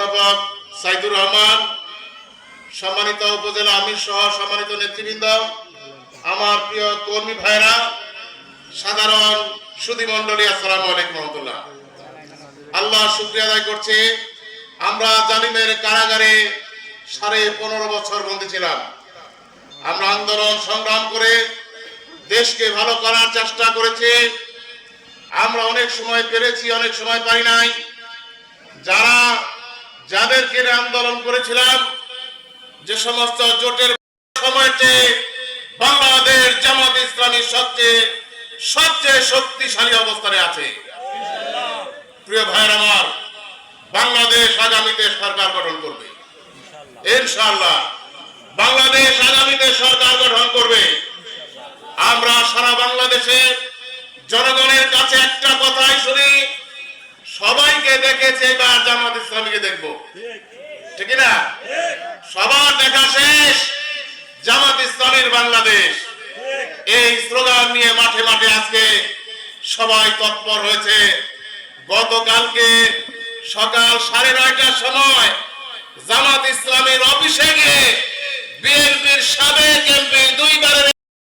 ব্যবস্থাপক সাইদুর রহমান, সম্মানিত উপজেলা আমির সহ সম্মানিত নেতৃবৃন্দ, আমার প্রিয় কর্মী ভাইরা, সাধারণ সুধীমণ্ডলী, আসসালামু আলাইকুম রহমতুল্লাহ। আল্লাহ শুকরিয়া আদায় করছি, আমরা জালিমের কারাগারে 15.5 বছর বন্দী ছিলাম। আমরা আন্দোলন সংগ্রাম করে দেশকে ভালো করার চেষ্টা করেছি। আমরা অনেক সময় পেরেছি, অনেক সময় পারি নাই। যাদেরকে আন্দোলন করেছিলাম, যে সমস্ত জোটের সময়তে বাংলাদেশ জামাত ইসলামী সবচেয়ে শক্তিশালী অবস্থানে আছে। প্রিয় ভাইয়ের আমার, বাংলাদেশ আগামীতে সরকার গঠন করবে ইনশাআল্লাহ। বাংলাদেশ আগামীতে সরকার গঠন করবে। আমরা সারা বাংলাদেশে জনগণের কাছে একটা কথাই শুনি, সবাইকে দেখেছে, এবার জামাত ইসলামীকে দেখবো, ঠিক না? সবার দেখা শেষ, জামাত ইসলামীর বাংলাদেশ। এই স্লোগান নিয়ে মাঠে মাঠে আজকে সবাই তৎপর হয়েছে। গতকালকে সকাল 9:30টার সময় জামাত ইসলামীর অফিসে গিয়ে বিএনপির সাবেক এমপি, 2 বার